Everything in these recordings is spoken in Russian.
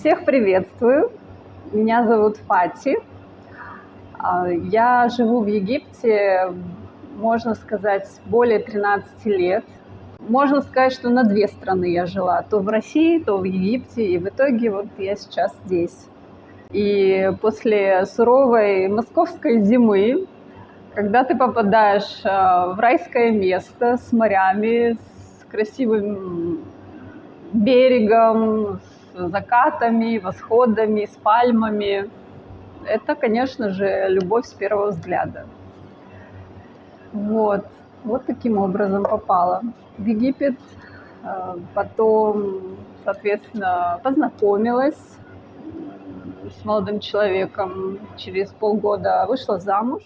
Всех приветствую. Меня зовут Фати. Я живу в Египте, можно сказать, более 13 лет. Можно сказать, что на две страны я жила. То в России, то в Египте. И в итоге вот я сейчас здесь. И после суровой московской зимы, когда ты попадаешь в райское место с морями, с красивым берегом, с закатами, восходами, с пальмами, это, конечно же, любовь с первого взгляда. Вот таким образом попала в Египет. Потом, соответственно, познакомилась с молодым человеком. Через полгода вышла замуж.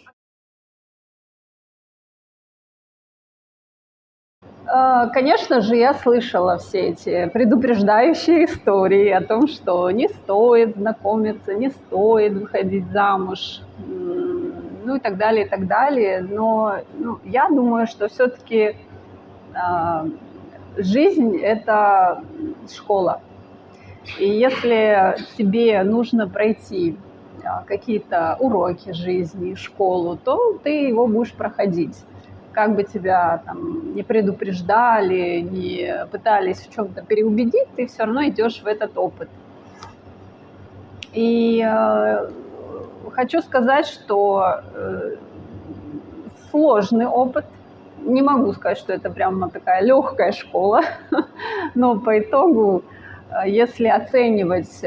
Конечно же, я слышала все эти предупреждающие истории о том, что не стоит знакомиться, не стоит выходить замуж, ну и так далее, и так далее. Но я думаю, что все-таки жизнь – это школа. И если тебе нужно пройти какие-то уроки жизни, школу, то ты его будешь проходить. Как бы тебя там не предупреждали, не пытались в чем-то переубедить, ты все равно идешь в этот опыт. И хочу сказать, что сложный опыт. Не могу сказать, что это прямо такая легкая школа, но по итогу, если оценивать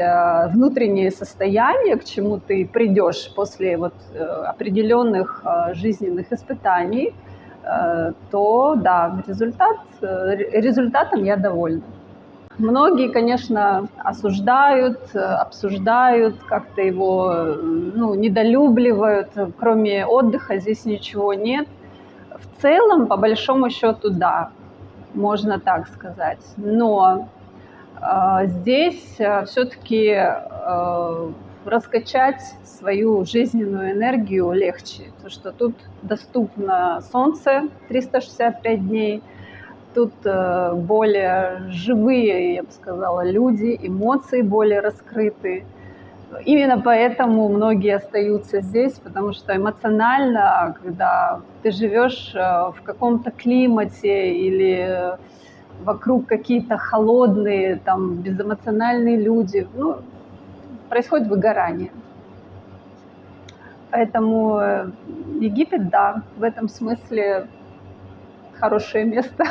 внутреннее состояние, к чему ты придешь после определенных жизненных испытаний, то да, результатом я довольна. Многие, конечно, осуждают, обсуждают, как-то его недолюбливают. Кроме отдыха здесь ничего нет. В целом, по большому счету, да, можно так сказать. Но здесь все-таки раскачать свою жизненную энергию легче, потому что тут доступно солнце 365 дней, тут более живые, я бы сказала, люди, эмоции более раскрыты. Именно поэтому многие остаются здесь, потому что эмоционально, когда ты живешь в каком-то климате или вокруг какие-то холодные, там, безэмоциональные люди, происходит выгорание. Поэтому Египет, да, в этом смысле хорошее место.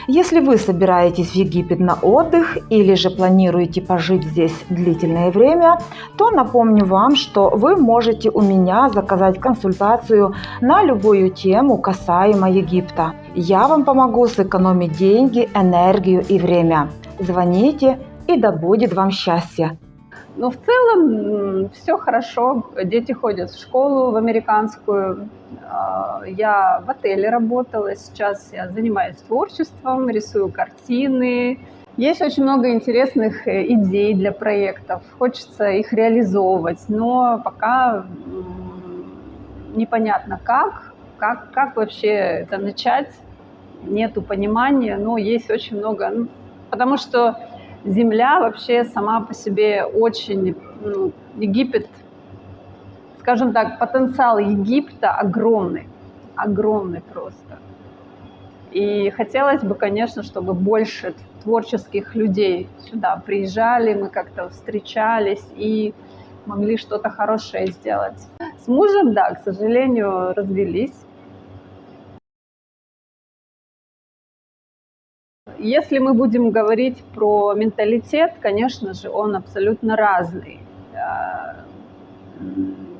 Если вы собираетесь в Египет на отдых или же планируете пожить здесь длительное время, то напомню вам, что вы можете у меня заказать консультацию на любую тему касаемо Египта. Я вам помогу сэкономить деньги, энергию и время. Звоните, и да будет вам счастье. Но в целом все хорошо. Дети ходят в школу, в американскую. Я в отеле работала. Сейчас я занимаюсь творчеством, рисую картины. Есть очень много интересных идей для проектов. Хочется их реализовывать, но пока непонятно как вообще это начать. Нету понимания, но есть очень много. Потому что Земля вообще сама по себе очень, Египет, скажем так, потенциал Египта огромный просто. И хотелось бы, конечно, чтобы больше творческих людей сюда приезжали, мы как-то встречались и могли что-то хорошее сделать. С мужем, да, к сожалению, развелись. Если мы будем говорить про менталитет, конечно же, он абсолютно разный.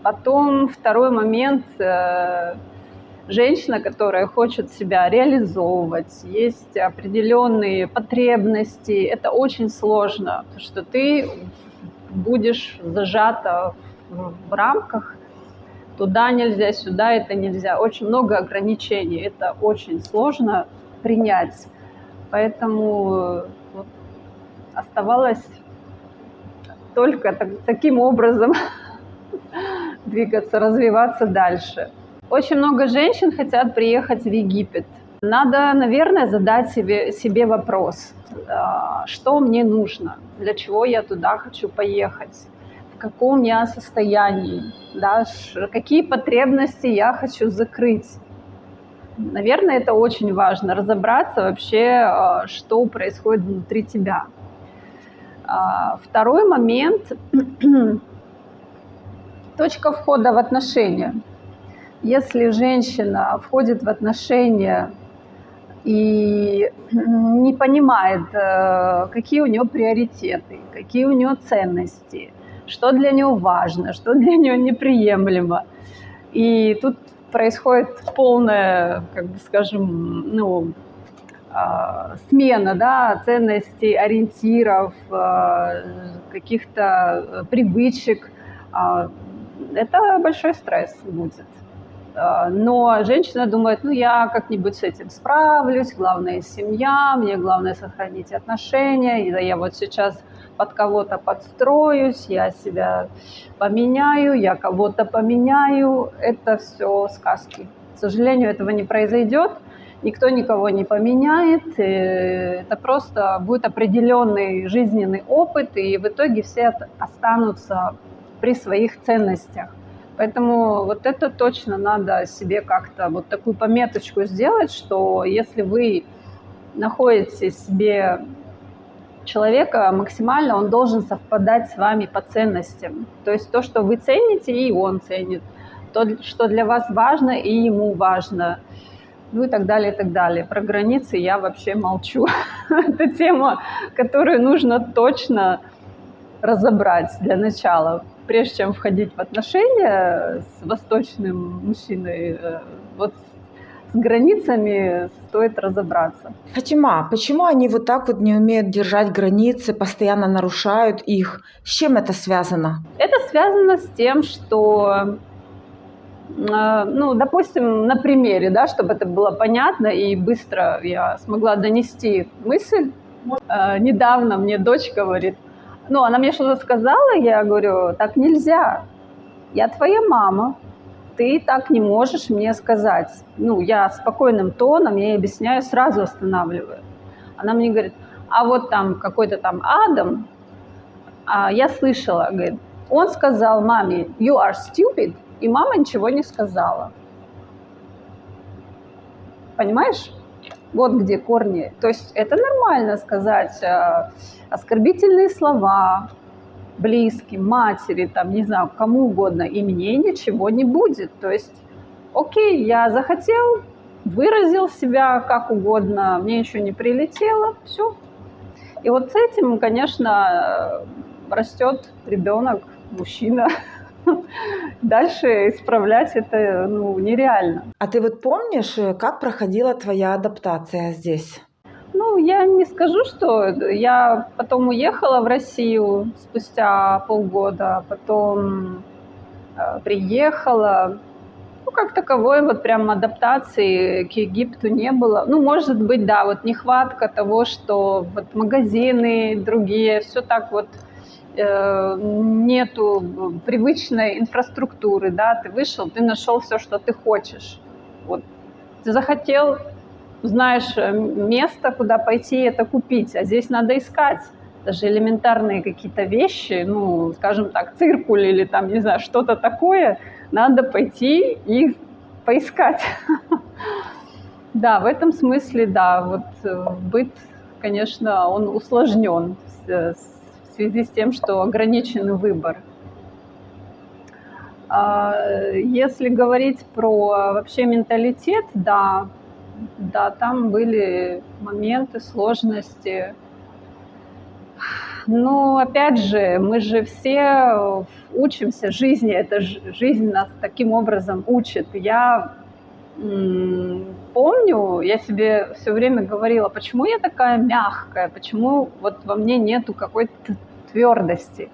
Потом второй момент. Женщина, которая хочет себя реализовывать, есть определенные потребности. Это очень сложно, потому что ты будешь зажата в рамках. Туда нельзя, сюда это нельзя. Очень много ограничений. Это очень сложно принять. Поэтому оставалось только таким образом двигаться, развиваться дальше. Очень много женщин хотят приехать в Египет. Надо, наверное, задать себе вопрос, что мне нужно, для чего я туда хочу поехать, в каком я состоянии, да, какие потребности я хочу закрыть. Наверное, это очень важно, разобраться вообще, что происходит внутри тебя. Второй момент – точка входа в отношения. Если женщина входит в отношения и не понимает, какие у нее приоритеты, какие у нее ценности, что для нее важно, что для нее неприемлемо, и тут происходит полная, как бы скажем, смена, да, ценностей, ориентиров, каких-то привычек, это большой стресс будет. Но женщина думает, я как-нибудь с этим справлюсь, главное семья, мне главное сохранить отношения, я вот сейчас под кого-то подстроюсь, я себя поменяю, я кого-то поменяю. Это все сказки. К сожалению, этого не произойдет, никто никого не поменяет, это просто будет определенный жизненный опыт, и в итоге все останутся при своих ценностях. Поэтому вот это точно надо себе как-то вот такую пометочку сделать, что если вы находите себе человека, максимально он должен совпадать с вами по ценностям. То есть то, что вы цените, и он ценит. То, что для вас важно, и ему важно. И так далее, и так далее. Про границы я вообще молчу. Это тема, которую нужно точно разобрать для начала. Прежде чем входить в отношения с восточным мужчиной, вот с границами стоит разобраться. Фатима, почему они вот так вот не умеют держать границы, постоянно нарушают их? С чем это связано? Это связано с тем, что, допустим, на примере, да, чтобы это было понятно и быстро я смогла донести мысль. Недавно мне дочь говорит, она мне что-то сказала, я говорю, так нельзя, я твоя мама, ты так не можешь мне сказать. Я спокойным тоном ей объясняю, сразу останавливаю. Она мне говорит, а вот там какой-то там Адам, я слышала, говорит, он сказал маме, you are stupid, и мама ничего не сказала. Понимаешь? Вот где корни. То есть это нормально сказать оскорбительные слова близким, матери, там, не знаю, кому угодно, и мне ничего не будет. То есть, окей, я захотел, выразил себя как угодно, мне еще не прилетело, все. И вот с этим, конечно, растет ребенок, мужчина. Дальше исправлять это нереально. А ты вот помнишь, как проходила твоя адаптация здесь? Я не скажу, что я потом уехала в Россию спустя полгода, потом приехала. Как таковой вот прям адаптации к Египту не было. Может быть, да, вот нехватка того, что вот магазины другие, все так вот нету привычной инфраструктуры, да, ты вышел, ты нашел все, что ты хочешь. Вот ты захотел, знаешь место, куда пойти это купить, а здесь надо искать. Даже элементарные какие-то вещи, скажем так, циркуль или там, не знаю, что-то такое, надо пойти и поискать. Да, в этом смысле, да, вот быт, конечно, он усложнен в связи с тем, что ограниченный выбор. Если говорить про вообще менталитет, да, там были моменты, сложности. Но опять же, мы же все учимся жизни, это жизнь нас таким образом учит. Я помню, я себе все время говорила, почему я такая мягкая, почему вот во мне нету какой-то твердости.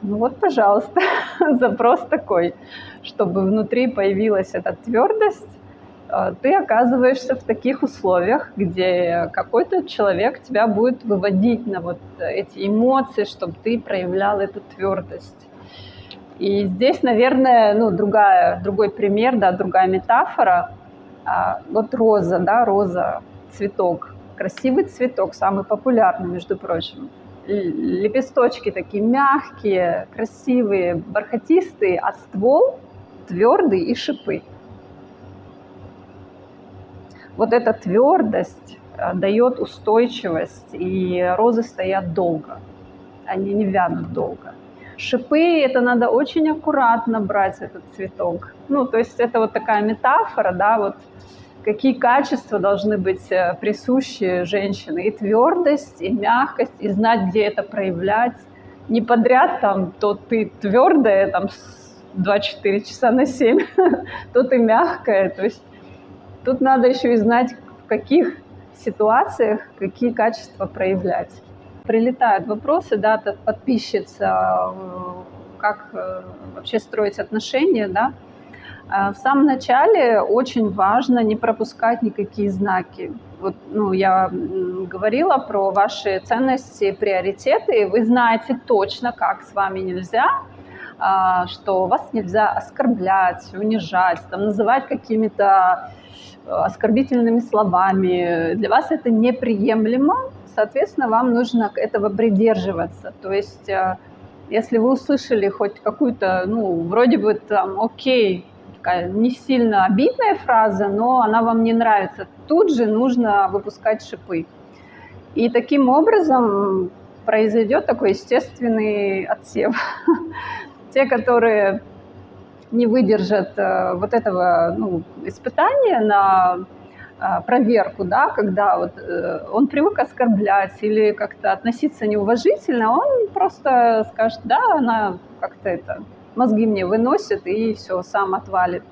Вот, пожалуйста, запрос такой, чтобы внутри появилась эта твердость. Ты оказываешься в таких условиях, где какой-то человек тебя будет выводить на вот эти эмоции, чтобы ты проявлял эту твердость. И здесь, наверное, другой пример, да, другая метафора. Вот роза, да, роза, цветок красивый цветок, самый популярный, между прочим. Лепесточки такие мягкие, красивые, бархатистые, а ствол твердый и шипы. Вот эта твердость дает устойчивость, и розы стоят долго, они не вянут долго. Шипы – это надо очень аккуратно брать этот цветок. Ну, то есть это вот такая метафора, да, вот какие качества должны быть присущи женщине. И твердость, и мягкость, и знать, где это проявлять. Не подряд там, то ты твердая, там, 24 часа на 7, то ты мягкая. То есть тут надо еще и знать, в каких ситуациях какие качества проявлять. Прилетают вопросы, да, от подписчиц, как вообще строить отношения, да. В самом начале очень важно не пропускать никакие знаки. Вот, ну, я говорила про ваши ценности, приоритеты. Вы знаете точно, как с вами нельзя, что вас нельзя оскорблять, унижать, там, называть какими-то оскорбительными словами. Для вас это неприемлемо, соответственно, вам нужно этого придерживаться. То есть, если вы услышали хоть какую-то, ну, вроде бы там, окей, такая не сильно обидная фраза, но она вам не нравится, тут же нужно выпускать шипы. И таким образом произойдет такой естественный отсев. Те, которые не выдержат вот этого, ну, испытания на проверку, да, когда вот он привык оскорблять или как-то относиться неуважительно, он просто скажет, да, она как-то это, мозги мне выносит и все, сам отвалит.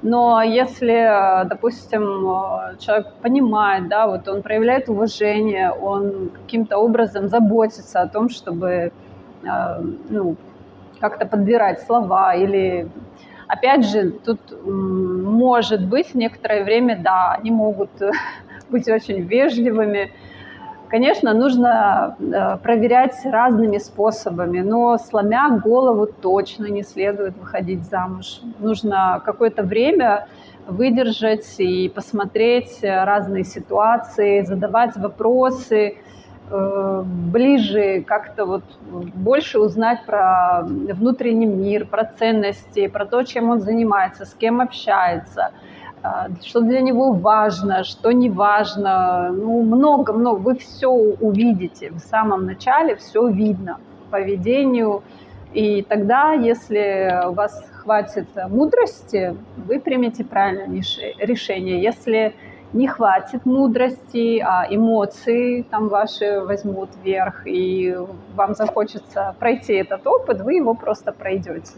Но если, допустим, человек понимает, да, вот он проявляет уважение, он каким-то образом заботится о том, чтобы, ну, как-то подбирать слова или... Опять же, тут может быть некоторое время, да, они могут быть очень вежливыми. Конечно, нужно проверять разными способами, но сломя голову точно не следует выходить замуж. Нужно какое-то время выдержать и посмотреть разные ситуации, задавать вопросы, ближе как-то вот больше узнать про внутренний мир, про ценности, про то, чем он занимается, с кем общается, что для него важно, что не важно. Ну, много-много. Вы все увидите в самом начале, все видно по поведению. И тогда, если у вас хватит мудрости, вы примете правильное решение. Если не хватит мудрости, а эмоции там ваши возьмут верх, и вам захочется пройти этот опыт, вы его просто пройдете.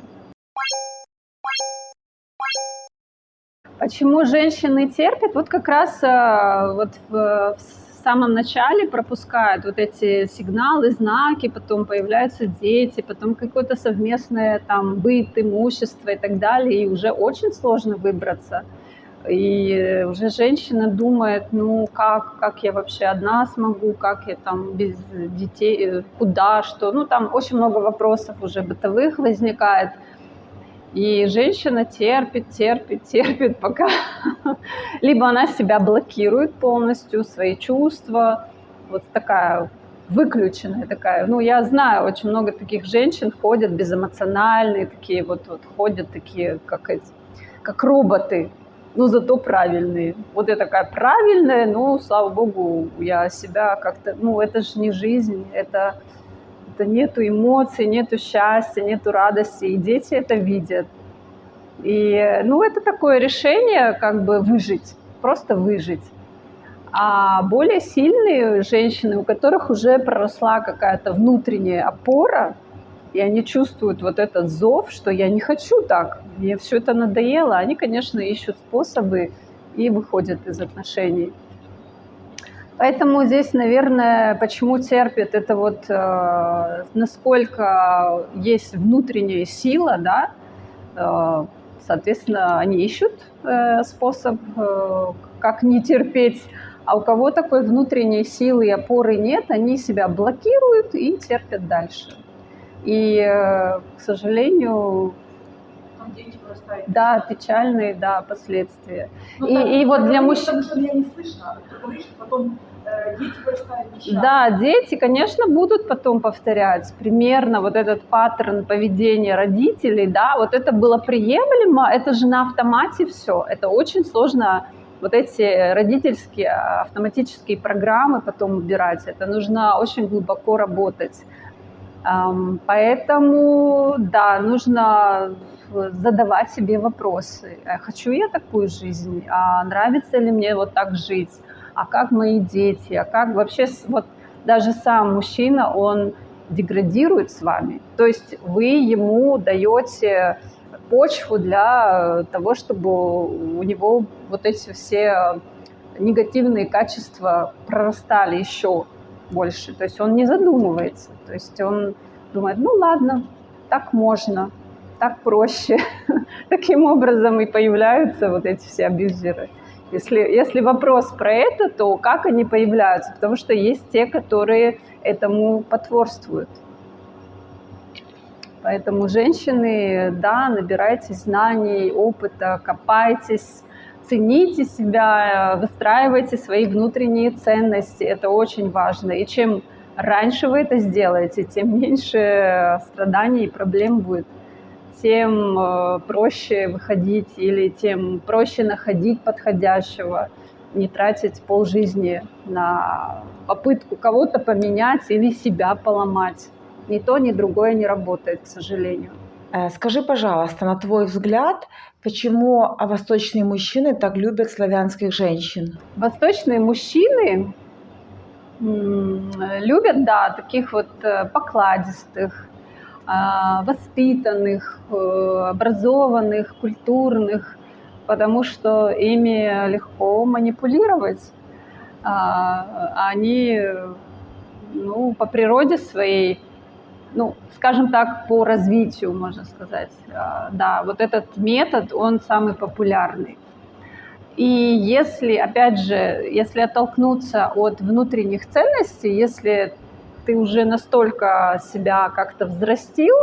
Почему женщины терпят? Вот как раз вот в самом начале пропускают вот эти сигналы, знаки, потом появляются дети, потом какое-то совместное там быт, имущество и так далее, и уже очень сложно выбраться. И уже женщина думает, ну как я вообще одна смогу, как я там без детей, куда, что. Ну там очень много вопросов уже бытовых возникает. И женщина терпит, пока либо она себя блокирует полностью, свои чувства, вот такая выключенная такая. Ну, я знаю, очень много таких женщин ходят безэмоциональные, такие вот ходят такие, как роботы, но зато правильные. Вот я такая правильная, ну, слава богу, я себя как-то, ну, это же не жизнь, это нету эмоций, нету счастья, нету радости, и дети это видят. И, ну, это такое решение, как бы выжить, просто выжить. А более сильные женщины, у которых уже проросла какая-то внутренняя опора, и они чувствуют вот этот зов, что я не хочу так, мне все это надоело, они, конечно, ищут способы и выходят из отношений. Поэтому здесь, наверное, почему терпят, это вот насколько есть внутренняя сила, да, соответственно, они ищут способ, как не терпеть, а у кого такой внутренней силы и опоры нет, они себя блокируют и терпят дальше. И, к сожалению... Дети просто представить. Да, печальные, да, последствия. Ну, И вот для мужчин... Потому что меня не слышно. Ты говоришь, что потом дети вырастают несчастными. Да, дети, конечно, будут потом повторять примерно вот этот паттерн поведения родителей, да, вот это было приемлемо, это же на автомате все, это очень сложно, вот эти родительские автоматические программы потом убирать, это нужно очень глубоко работать. Поэтому, да, нужно задавать себе вопросы. Хочу я такую жизнь? А нравится ли мне вот так жить? А как мои дети? А как вообще вот даже сам мужчина, он деградирует с вами? То есть вы ему даете почву для того, чтобы у него вот эти все негативные качества прорастали еще больше. То есть он не задумывается. То есть он думает, ну ладно, так можно, так проще. Таким образом и появляются вот эти все абьюзеры. Если вопрос про это, то как они появляются? Потому что есть те, которые этому потворствуют. Поэтому женщины, да, набирайтесь знаний, опыта, копайтесь, цените себя, выстраивайте свои внутренние ценности. Это очень важно. И чем раньше вы это сделаете, тем меньше страданий и проблем будет. Тем проще выходить или тем проще находить подходящего, не тратить полжизни на попытку кого-то поменять или себя поломать. Ни то, ни другое не работает, к сожалению. Скажи, пожалуйста, на твой взгляд, почему восточные мужчины так любят славянских женщин? Восточные мужчины любят, да, таких вот покладистых, воспитанных, образованных, культурных, потому что ими легко манипулировать. Они, ну, по природе своей, ну, скажем так, по развитию, можно сказать, да, вот этот метод, он самый популярный. И если, опять же, если оттолкнуться от внутренних ценностей, если ты уже настолько себя как-то взрастил,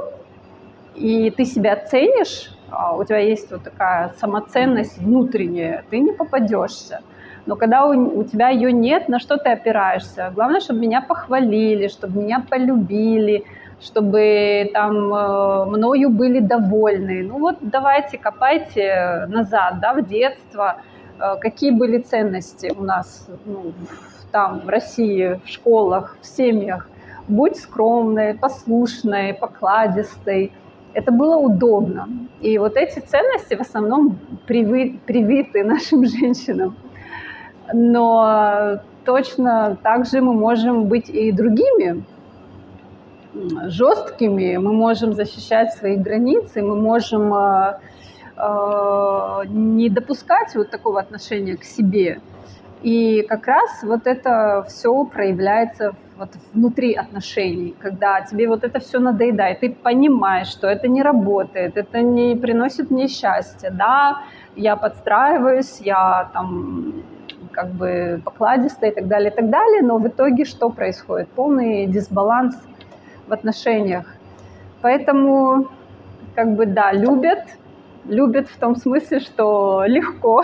и ты себя ценишь, у тебя есть вот такая самоценность внутренняя, ты не попадешься. Но когда у тебя ее нет, на что ты опираешься? Главное, чтобы меня похвалили, чтобы меня полюбили, чтобы там мною были довольны. Ну вот давайте копайте назад, да, в детство. Какие были ценности у нас, ну, там в России, в школах, в семьях? Будь скромной, послушной, покладистой. Это было удобно. И вот эти ценности в основном привиты нашим женщинам. Но точно так же мы можем быть и другими, жесткими, мы можем защищать свои границы, мы можем не допускать вот такого отношения к себе. И как раз вот это все проявляется вот внутри отношений, когда тебе вот это все надоедает, ты понимаешь, что это не работает, это не приносит мне счастья, да, я подстраиваюсь, я там как бы покладистая и так далее, но в итоге что происходит? Полный дисбаланс в отношениях. Поэтому, как бы, да, любят в том смысле, что легко,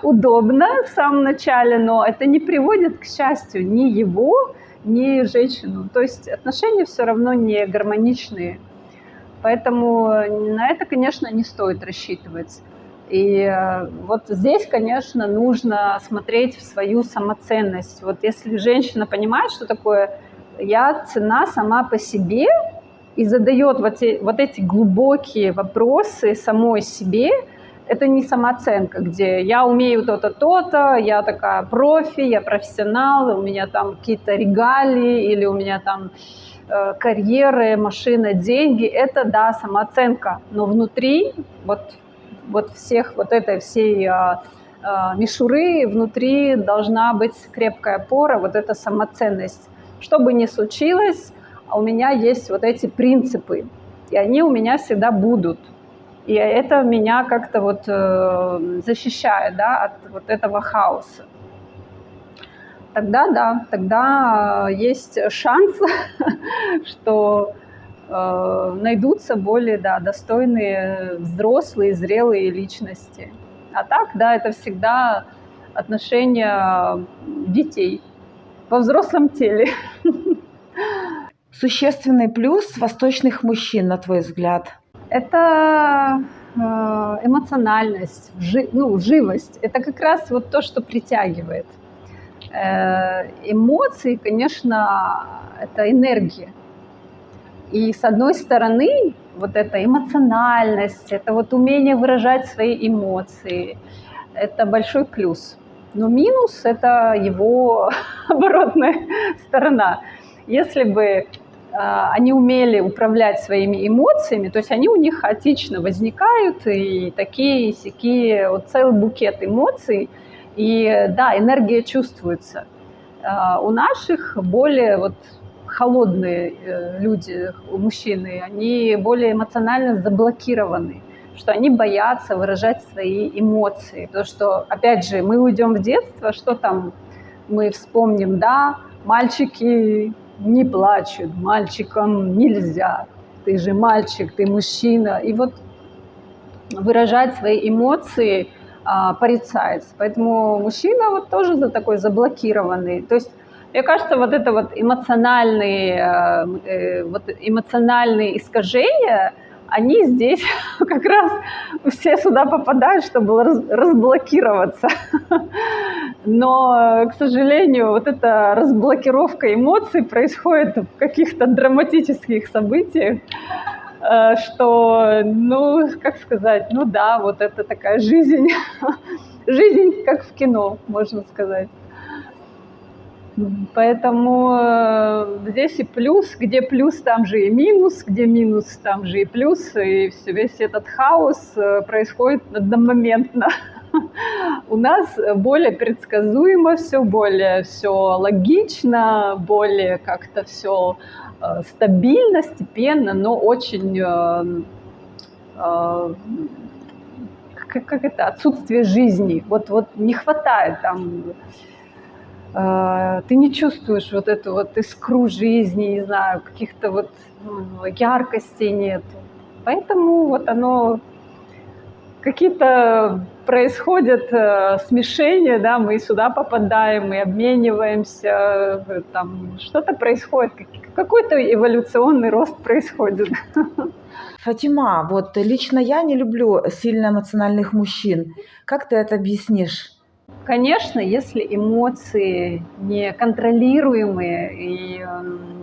удобно в самом начале, но это не приводит к счастью ни его, ни женщину. То есть отношения все равно не гармоничные. Поэтому на это, конечно, не стоит рассчитывать. И вот здесь, конечно, нужно смотреть в свою самоценность. Вот если женщина понимает, что такое «я ценна сама по себе», и задает вот эти глубокие вопросы самой себе, это не самооценка, где я умею то-то, то-то, я такая профи, я профессионал, у меня там какие-то регалии, или у меня там карьеры, машина, деньги. Это, да, самооценка. Но внутри вот всех вот этой всей мишуры, внутри должна быть крепкая опора, вот эта самоценность. Что бы ни случилось, у меня есть вот эти принципы, и они у меня всегда будут. И это меня как-то вот защищает, да, от вот этого хаоса. Тогда, да, тогда есть шанс, что найдутся более, да, достойные, взрослые, зрелые личности. А так, да, это всегда отношения детей во взрослом теле. Существенный плюс восточных мужчин, на твой взгляд? Это эмоциональность, живость. Это как раз вот то, что притягивает. Эмоции, конечно, это энергия. И с одной стороны, вот эта эмоциональность, это вот умение выражать свои эмоции, это большой плюс. Но минус – это его оборотная сторона. Если бы они умели управлять своими эмоциями, то есть они у них хаотично возникают, и такие-сякие, вот целый букет эмоций, и да, энергия чувствуется. У наших более вот холодные люди, мужчины, они более эмоционально заблокированы, что они боятся выражать свои эмоции. Потому что, опять же, мы уйдем в детство, что там мы вспомним, да, мальчики не плачут, мальчикам нельзя, ты же мальчик, ты мужчина. И вот выражать свои эмоции порицается. Поэтому мужчина вот тоже такой заблокированный. То есть, мне кажется, вот это вот эмоциональные искажения, они здесь как раз все сюда попадают, чтобы разблокироваться. Но, к сожалению, вот эта разблокировка эмоций происходит в каких-то драматических событиях, что, ну, как сказать, ну да, вот это такая жизнь, жизнь как в кино, можно сказать. Поэтому здесь и плюс, где плюс, там же и минус, где минус, там же и плюс, и весь этот хаос происходит одномоментно. У нас более предсказуемо все, более все логично, более как-то все стабильно, степенно, но очень как это, отсутствие жизни. Вот не хватает там. Ты не чувствуешь вот эту вот искру жизни, не знаю, каких-то вот яркостей нет. Поэтому вот оно какие-то происходят смешения, да, мы сюда попадаем, мы обмениваемся, там что-то происходит, какой-то эволюционный рост происходит. Фатима, вот лично я не люблю сильно эмоциональных мужчин. Как ты это объяснишь? Конечно, если эмоции неконтролируемые, и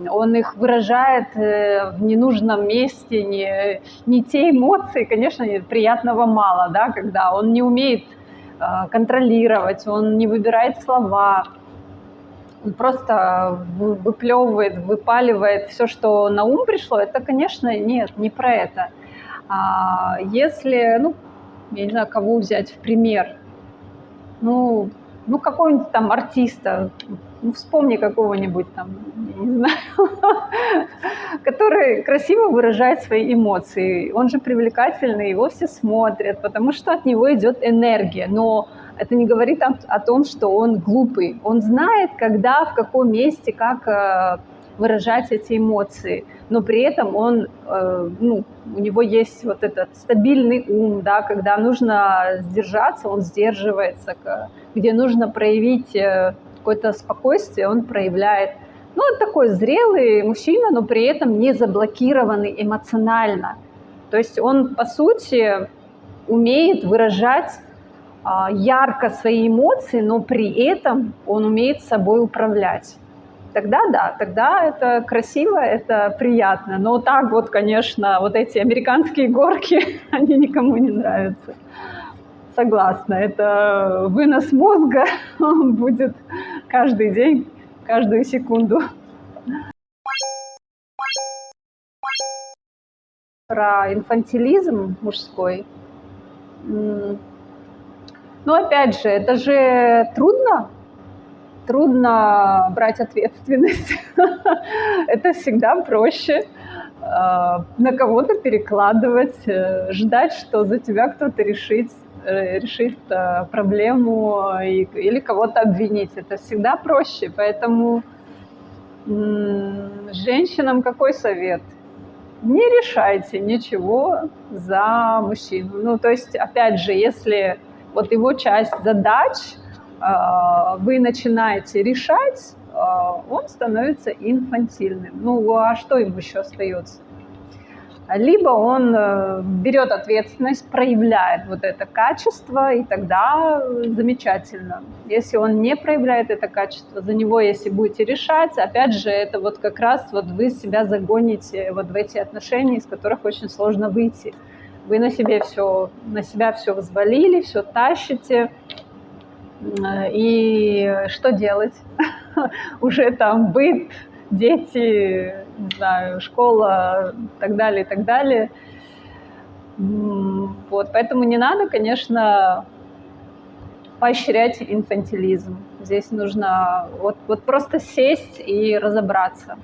он их выражает в ненужном месте, не те эмоции, конечно, приятного мало, да, когда он не умеет контролировать, он не выбирает слова, он просто выплевывает, выпаливает все, что на ум пришло, это, конечно, нет, не про это. Если, я не знаю, кого взять в пример, какого-нибудь там артиста, вспомни какого-нибудь там, я не знаю, который красиво выражает свои эмоции. Он же привлекательный, его все смотрят, потому что от него идет энергия. Но это не говорит о том, что он глупый. Он знает, когда, в каком месте, как выражать эти эмоции. Но при этом он, у него есть вот этот стабильный ум, да, когда нужно сдержаться, он сдерживается, где нужно проявить какое-то спокойствие, он проявляет. Он такой зрелый мужчина, но при этом не заблокированный эмоционально. То есть он, по сути, умеет выражать ярко свои эмоции, но при этом он умеет собой управлять. Тогда да, тогда это красиво, это приятно. Но так вот, конечно, вот эти американские горки, они никому не нравятся. Согласна, это вынос мозга будет каждый день, каждую секунду. Про инфантилизм мужской. Опять же, это же трудно брать ответственность. Это всегда проще на кого-то перекладывать, ждать, что за тебя кто-то решит проблему или кого-то обвинить. Это всегда проще. Поэтому женщинам какой совет? не решайте ничего за мужчину. Ну, то есть, опять же, если вот его часть задач вы начинаете решать, он становится инфантильным. Ну, а что ему еще остается? Либо он берет ответственность, проявляет вот это качество, и тогда замечательно. Если он не проявляет это качество, за него, если будете решать, опять же, это вот как раз вот вы себя загоните вот в эти отношения, из которых очень сложно выйти. Вы на себя все взвалили, все тащите, и что делать? Уже там быт, дети, не знаю, школа, и так далее, и так далее. Вот, поэтому не надо, конечно, поощрять инфантилизм. Здесь нужно вот просто сесть и разобраться,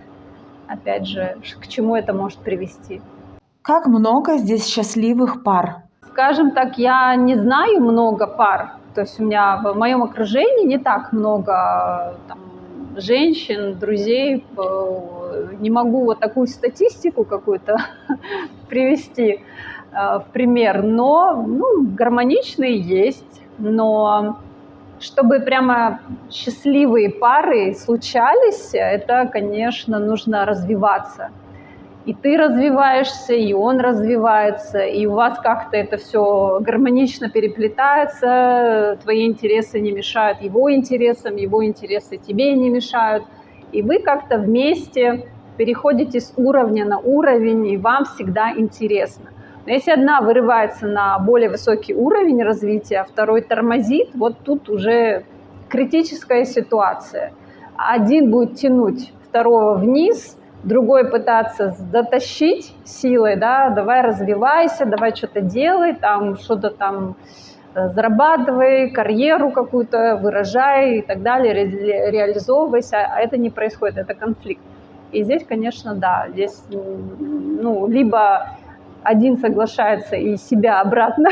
опять же, к чему это может привести. Как много здесь счастливых пар? Скажем так, я не знаю много пар, то есть у меня в моем окружении не так много там, женщин, друзей, не могу вот такую статистику какую-то привести в пример, но гармоничные есть, но чтобы прямо счастливые пары случались, это, конечно, нужно развиваться. И ты развиваешься, и он развивается, и у вас как-то это все гармонично переплетается, твои интересы не мешают его интересам, его интересы тебе не мешают. И вы как-то вместе переходите с уровня на уровень, и вам всегда интересно. Но если одна вырывается на более высокий уровень развития, а второй тормозит, вот тут уже критическая ситуация. Один будет тянуть второго вниз, другой пытаться дотащить силой, да, давай развивайся, давай что-то делай, там что-то там зарабатывай, карьеру какую-то выражай и так далее, реализовывайся, а это не происходит, это конфликт. И здесь, конечно, да, здесь, либо один соглашается и себя обратно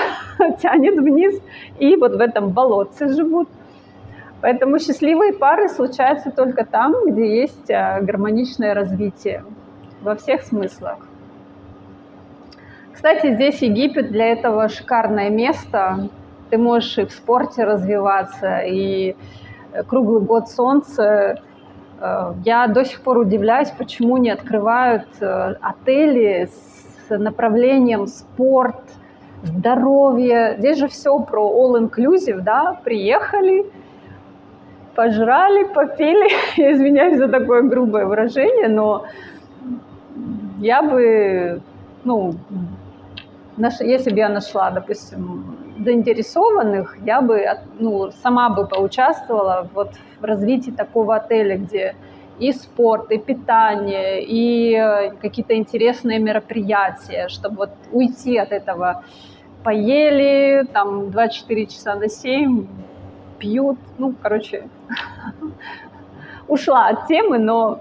тянет вниз, и вот в этом болотце живут. Поэтому счастливые пары случаются только там, где есть гармоничное развитие во всех смыслах. Кстати, здесь Египет для этого шикарное место. Ты можешь и в спорте развиваться, и круглый год солнце. Я до сих пор удивляюсь, почему не открывают отели с направлением спорт, здоровье. Здесь же все про all-inclusive, да, приехали, пожрали, попили, я извиняюсь за такое грубое выражение, но я бы, если бы я нашла, допустим, заинтересованных, я бы, сама бы поучаствовала вот в развитии такого отеля, где и спорт, и питание, и какие-то интересные мероприятия, чтобы вот уйти от этого. Поели, там 24 часа на 7, пьют, ушла от темы, но,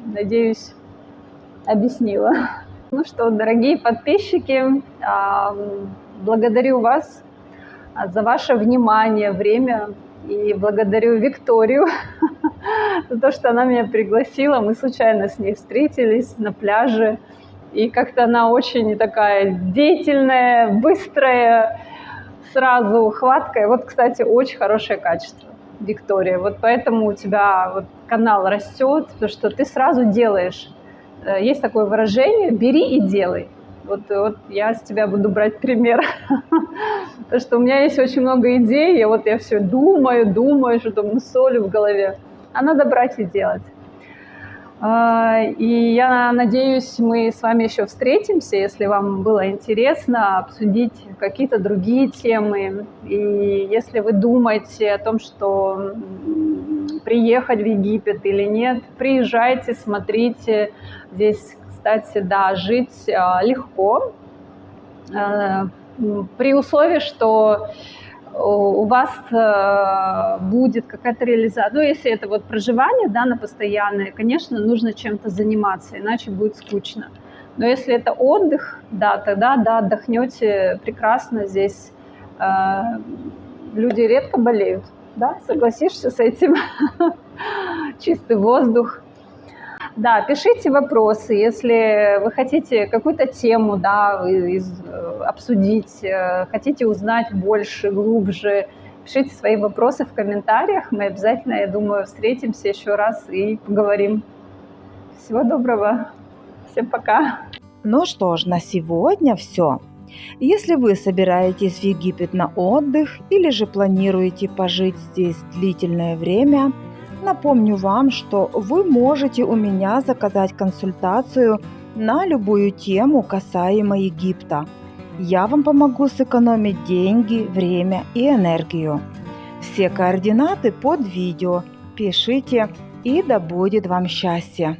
надеюсь, объяснила. Ну что, дорогие подписчики, благодарю вас за ваше внимание, время, и благодарю Викторию за то, что она меня пригласила. Мы случайно с ней встретились на пляже, и как-то она очень такая деятельная, быстрая, сразу хваткая. Вот, кстати, очень хорошее качество, Виктория. Вот поэтому у тебя вот канал растет, потому что ты сразу делаешь. Есть такое выражение: бери и делай. Вот я с тебя буду брать пример. Потому что у меня есть очень много идей, я все думаю, что-то мусолю в голове. А надо брать и делать. И я надеюсь, мы с вами еще встретимся, если вам было интересно обсудить какие-то другие темы. И если вы думаете о том, что приехать в Египет или нет, приезжайте, смотрите. Здесь, кстати, да, жить легко, при условии, что у вас будет какая-то реализация. Если это вот проживание, да, на постоянное, конечно, нужно чем-то заниматься, иначе будет скучно. Но если это отдых, да, тогда да, отдохнете прекрасно. Здесь люди редко болеют, да, согласишься с этим? Чистый воздух. Да, пишите вопросы, если вы хотите какую-то тему, да, обсудить, хотите узнать больше, глубже, пишите свои вопросы в комментариях. Мы обязательно, я думаю, встретимся еще раз и поговорим. Всего доброго. Всем пока. Ну что ж, на сегодня все. Если вы собираетесь в Египет на отдых или же планируете пожить здесь длительное время, напомню вам, что вы можете у меня заказать консультацию на любую тему касаемо Египта. Я вам помогу сэкономить деньги, время и энергию. Все координаты под видео. Пишите, и да будет вам счастье!